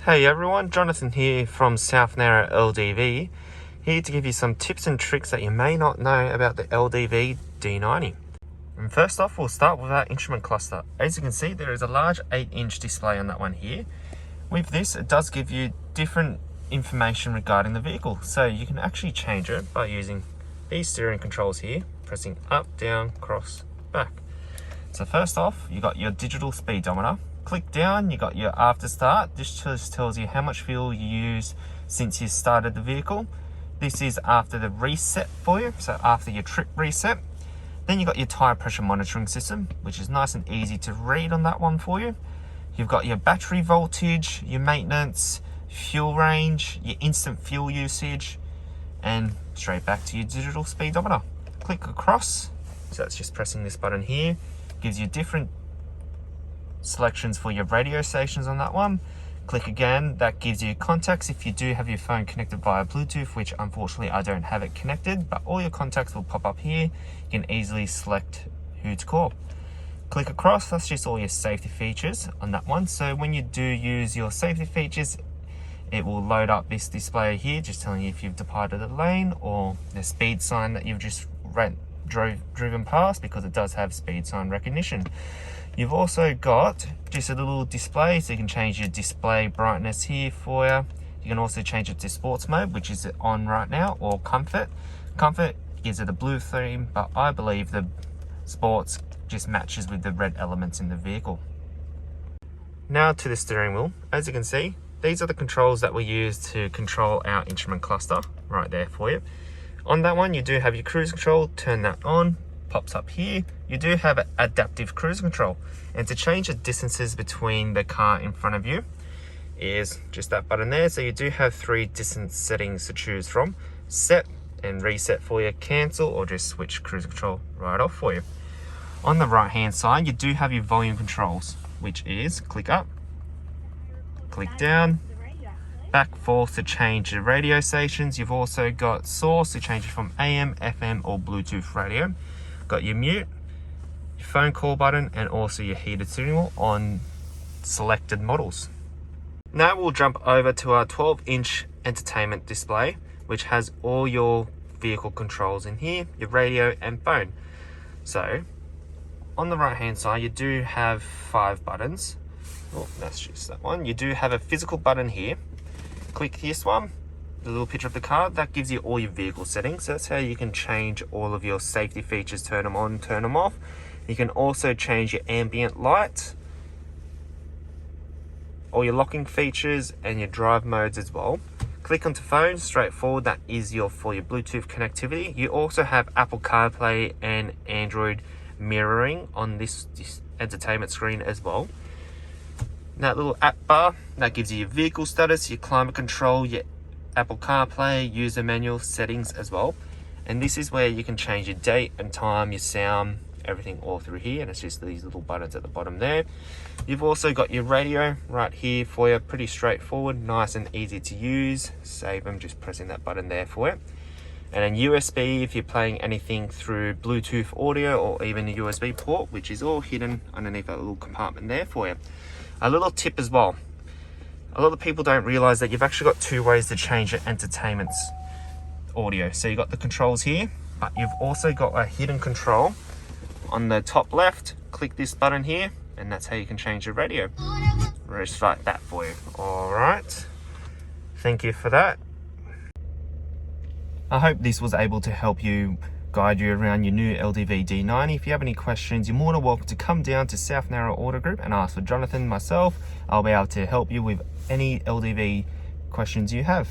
Hey everyone, Jonathan here from South Nowra LDV, here to give you some tips and tricks that you may not know about the LDV D90. And first off, we'll start with our instrument cluster. As you can see, there is a large 8-inch display on that one here. With this, it does give you different information regarding the vehicle. So you can actually change it by using these steering controls here, pressing up, down, cross, back. So first off, you got your digital speedometer. Click down, you got your after start. This just tells you how much fuel you use since you started the vehicle. This is after the reset for you, so after your trip reset. Then you got your tire pressure monitoring system, which is nice and easy to read on that one for you. You've got your battery voltage, your maintenance, fuel range, your instant fuel usage, and straight back to your digital speedometer. Click across, so that's just pressing this button here. Gives you different selections for your radio stations on that one. Click again, that gives you contacts if you do have your phone connected via Bluetooth, which unfortunately I don't have it connected, but all your contacts will pop up here. You can easily select who to call. Click across, that's just all your safety features on that one. So when you do use your safety features, it will load up this display here, just telling you if you've departed the lane or the speed sign that you've just driven past, because it does have speed sign recognition. You've also got just a little display, so you can change your display brightness here for you. You can also change it to sports mode, which is on right now, or comfort. Comfort gives it a blue theme, but I believe the sports just matches with the red elements in the vehicle. Now to the steering wheel. As you can see, these are the controls that we use to control our instrument cluster right there for you. On that one, you do have your cruise control. Turn that on, pops up here. You do have an adaptive cruise control, and to change the distances between the car in front of you is just that button there. So you do have 3 distance settings to choose from: set and reset for you, cancel, or just switch cruise control right off for you. On the right hand side, you do have your volume controls, which is click up, click down, back, forth to change the radio stations. You've also got source to change it from AM, FM, or Bluetooth radio. Got your mute, your phone call button, and also your heated steering wheel on selected models. Now we'll jump over to our 12-inch entertainment display, which has all your vehicle controls in here, your radio and phone. So on the right hand side, you do have 5 buttons. Oh, that's just that one. You do have a physical button here. Click this one, the little picture of the car, that gives you all your vehicle settings. So that's how you can change all of your safety features, turn them on, turn them off. You can also change your ambient light, all your locking features, and your drive modes as well. Click onto phone, straightforward, that is for your Bluetooth connectivity. You also have Apple CarPlay and Android mirroring on this entertainment screen as well. That little app bar, that gives you your vehicle status, your climate control, your Apple CarPlay, user manual settings as well. And this is where you can change your date and time, your sound, everything all through here. And it's just these little buttons at the bottom there. You've also got your radio right here for you, pretty straightforward, nice and easy to use. Save them, just pressing that button there for you. And then USB if you're playing anything through Bluetooth audio, or even a USB port, which is all hidden underneath that little compartment there for you. A little tip as well. A lot of people don't realize that you've actually got 2 ways to change your entertainment's audio. So you've got the controls here, but you've also got a hidden control on the top left. Click this button here, and that's how you can change your radio. Just like that for you. All right. Thank you for that. I hope this was able to help you, guide you around your new LDV D90. If you have any questions, you're more than welcome to come down to South Nowra Auto Group and ask for Jonathan, myself. I'll be able to help you with any LDV questions you have.